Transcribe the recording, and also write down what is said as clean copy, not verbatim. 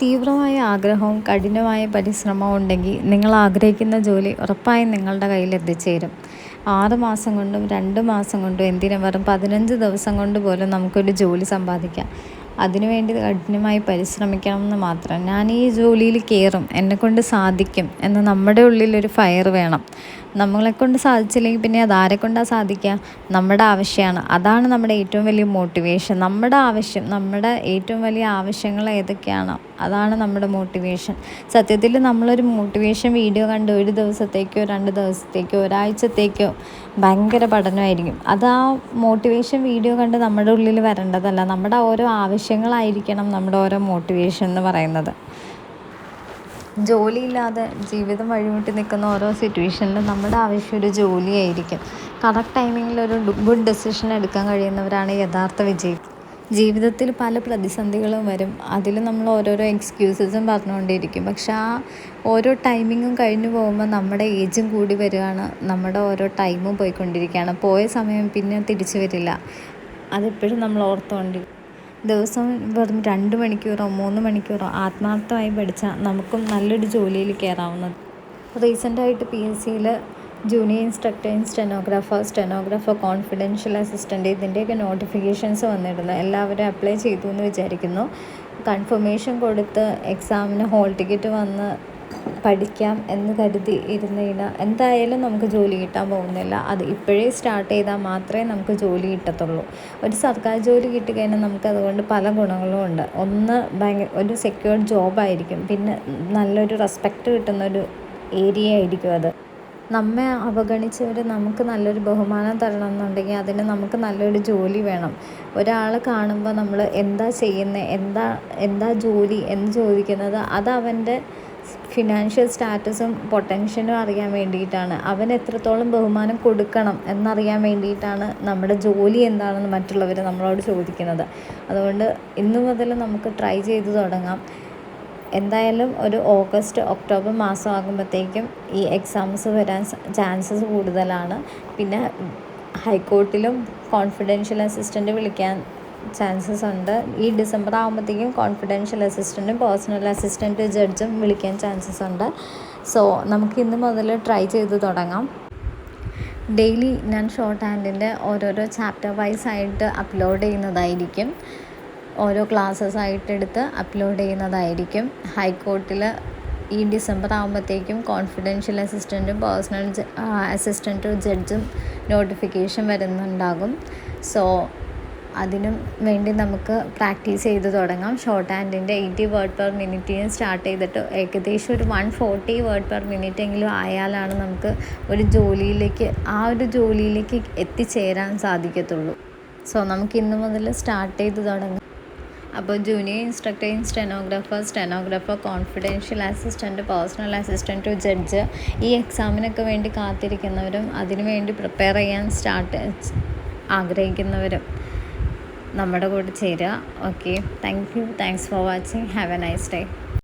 തീവ്രമായ ആഗ്രഹവും കഠിനമായ പരിശ്രമവും ഉണ്ടെങ്കിൽ നിങ്ങൾ ആഗ്രഹിക്കുന്ന ജോലി ഉറപ്പായും നിങ്ങളുടെ കയ്യിൽ എത്തിച്ചേരും. 6 മാസം കൊണ്ടും 2 മാസം കൊണ്ടും എന്തിനും വെറും 15 ദിവസം കൊണ്ട് പോലും നമുക്കൊരു ജോലി സമ്പാദിക്കാം. അതിനുവേണ്ടി കഠിനമായി പരിശ്രമിക്കണമെന്ന് മാത്രം. ഞാൻ ഈ ജോലിയിൽ കയറും, എന്നെക്കൊണ്ട് സാധിക്കും എന്ന് നമ്മുടെ ഉള്ളിലൊരു ഫയർ വേണം. നമ്മളെക്കൊണ്ട് സാധിച്ചില്ലെങ്കിൽ പിന്നെ അതാരെക്കൊണ്ടാണ് സാധിക്കുക? നമ്മുടെ ആവശ്യമാണ്. അതാണ് നമ്മുടെ ഏറ്റവും വലിയ മോട്ടിവേഷൻ. നമ്മുടെ ആവശ്യം, നമ്മുടെ ഏറ്റവും വലിയ ആവശ്യങ്ങൾ ഏതൊക്കെയാണോ അതാണ് നമ്മുടെ മോട്ടിവേഷൻ. സത്യത്തിൽ നമ്മളൊരു മോട്ടിവേഷൻ വീഡിയോ കണ്ട് 1 ദിവസത്തേക്കോ 2 ദിവസത്തേക്കോ ഒരാഴ്ചത്തേക്കോ ഭയങ്കര പഠനമായിരിക്കും. അത് ആ മോട്ടിവേഷൻ വീഡിയോ കണ്ട് നമ്മുടെ ഉള്ളിൽ വരേണ്ടതല്ല. നമ്മുടെ ഓരോ ആവശ്യങ്ങളായിരിക്കണം നമ്മുടെ ഓരോ മോട്ടിവേഷൻ എന്ന് പറയുന്നത്. ജോലിയില്ലാതെ ജീവിതം വഴിമുട്ടി നിൽക്കുന്ന ഓരോ സിറ്റുവേഷനിലും നമ്മുടെ ആവശ്യം ഒരു ജോലിയായിരിക്കും. കറക്റ്റ് ടൈമിങ്ങിൽ ഒരു ഗുഡ് ഡെസിഷൻ എടുക്കാൻ കഴിയുന്നവരാണ് യഥാർത്ഥ വിജയി. ജീവിതത്തിൽ പല പ്രതിസന്ധികളും വരും. അതിൽ നമ്മൾ ഓരോരോ എക്സ്ക്യൂസസും പറഞ്ഞുകൊണ്ടിരിക്കും. പക്ഷെ ആ ഓരോ ടൈമിങ്ങും കഴിഞ്ഞു പോകുമ്പോൾ നമ്മുടെ ഏജും കൂടി വരികയാണ്. നമ്മുടെ ഓരോ ടൈമും പോയിക്കൊണ്ടിരിക്കുകയാണ്. പോയ സമയം പിന്നെ തിരിച്ചു വരില്ല. അതെപ്പോഴും നമ്മൾ ഓർത്തുകൊണ്ടിരിക്കും. ദിവസം വെറും 2 മണിക്കൂറോ 3 മണിക്കൂറോ ആത്മാർത്ഥമായി പഠിച്ചാൽ നമുക്കും നല്ലൊരു ജോലിയിൽ കയറാവുന്നത്. റീസെൻ്റായിട്ട് PSCയിൽ junior instructor stenographer confidential assistant ഇതിൻ്റെയൊക്കെ നോട്ടിഫിക്കേഷൻസ് വന്നിരുന്നു. എല്ലാവരും അപ്ലൈ ചെയ്തു എന്ന് വിചാരിക്കുന്നു. കൺഫർമേഷൻ കൊടുത്ത് എക്സാമിന് ഹോൾ ടിക്കറ്റ് വന്ന് പഠിക്കാം എന്ന് കരുതി ഇരുന്നതിന് എന്തായാലും നമുക്ക് ജോലി കിട്ടാൻ പോകുന്നില്ല. അത് ഇപ്പോഴേ സ്റ്റാർട്ട് ചെയ്താൽ മാത്രമേ നമുക്ക് ജോലി കിട്ടത്തുള്ളൂ. ഒരു സർക്കാർ ജോലി കിട്ടിക്കഴിഞ്ഞാൽ നമുക്ക് അതുകൊണ്ട് പല ഗുണങ്ങളും ഉണ്ട്. ഒന്ന്, ഒരു സെക്യൂർഡ് ജോബായിരിക്കും. പിന്നെ നല്ലൊരു റെസ്പെക്റ്റ് കിട്ടുന്നൊരു ഏരിയ ആയിരിക്കും അത്. നമ്മെ അവഗണിച്ചവർ നമുക്ക് നല്ലൊരു ബഹുമാനം തരണം എന്നുണ്ടെങ്കിൽ അതിന് നമുക്ക് നല്ലൊരു ജോലി വേണം. ഒരാളെ കാണുമ്പോൾ നമ്മൾ എന്താ ചെയ്യുന്നത്, എന്താ ജോലി എന്ന് ചോദിക്കുന്നത് അത് അവൻ്റെ ഫിനാൻഷ്യൽ സ്റ്റാറ്റസും പൊട്ടൻഷ്യലും അറിയാൻ വേണ്ടിയിട്ടാണ്. അവൻ എത്രത്തോളം ബഹുമാനം കൊടുക്കണം എന്നറിയാൻ വേണ്ടിയിട്ടാണ് നമ്മുടെ ജോലി എന്താണെന്ന് മറ്റുള്ളവർ നമ്മളോട് ചോദിക്കുന്നത്. അതുകൊണ്ട് ഇന്നു മുതൽ നമുക്ക് ട്രൈ ചെയ്ത് തുടങ്ങാം. എന്തായാലും ഒരു ഓഗസ്റ്റ് ഒക്ടോബർ മാസം ആകുമ്പോഴത്തേക്കും ഈ എക്സാംസ് വരാൻ ചാൻസസ് കൂടുതലാണ്. പിന്നെ ഹൈക്കോർട്ടിലും കോൺഫിഡൻഷ്യൽ അസിസ്റ്റൻ്റ് വിളിക്കാൻ ചാൻസസ് ഉണ്ട്. ഈ ഡിസംബർ ആകുമ്പോഴത്തേക്കും കോൺഫിഡൻഷ്യൽ അസിസ്റ്റൻറ്റും പേഴ്സണൽ അസിസ്റ്റൻറ്റ് ജഡ്ജും വിളിക്കാൻ ചാൻസസ് ഉണ്ട്. സോ നമുക്ക് ഇന്ന് മുതൽ ട്രൈ ചെയ്ത് തുടങ്ങാം. ഡെയിലി ഞാൻ ഷോർട്ട് ഹാൻഡിൻ്റെ ഓരോരോ ചാപ്റ്റർ വൈസ് ആയിട്ട് അപ്ലോഡ് ചെയ്യുന്നതായിരിക്കും. ഓരോ ക്ലാസ്സസ് ആയിട്ട് എടുത്ത് അപ്ലോഡ് ചെയ്യുന്നതായിരിക്കും. ഹൈക്കോർട്ടിൽ ഈ ഡിസംബർ ആകുമ്പോഴത്തേക്കും കോൺഫിഡൻഷ്യൽ അസിസ്റ്റൻറ്റും പേഴ്സണൽ അസിസ്റ്റൻറ്റും ജഡ്ജും നോട്ടിഫിക്കേഷൻ വരുന്നുണ്ടാകും. സോ അതിനും വേണ്ടി നമുക്ക് പ്രാക്ടീസ് ചെയ്ത് തുടങ്ങാം. ഷോർട്ട് ഹാൻഡിൻ്റെ 80 വേർഡ് പെർ മിനിറ്റിന് സ്റ്റാർട്ട് ചെയ്തിട്ട് ഏകദേശം ഒരു 140 വേർഡ് പെർ മിനിറ്റ് എങ്കിലും ആയാലാണ് നമുക്ക് ഒരു ജോലിയിലേക്ക് എത്തിച്ചേരാൻ സാധിക്കത്തുള്ളൂ. സോ നമുക്ക് ഇന്ന് മുതൽ സ്റ്റാർട്ട് ചെയ്ത് തുടങ്ങാം. അപ്പോൾ junior instructor in stenographer confidential assistant personal assistant judge ഈ എക്സാമിനൊക്കെ വേണ്ടി കാത്തിരിക്കുന്നവരും അതിനുവേണ്ടി പ്രിപ്പയർ ചെയ്യാൻ ആഗ്രഹിക്കുന്നവരും നമ്മുടെ കൂടെ ചേരുക. Okay, thanks for watching. Have A nice day.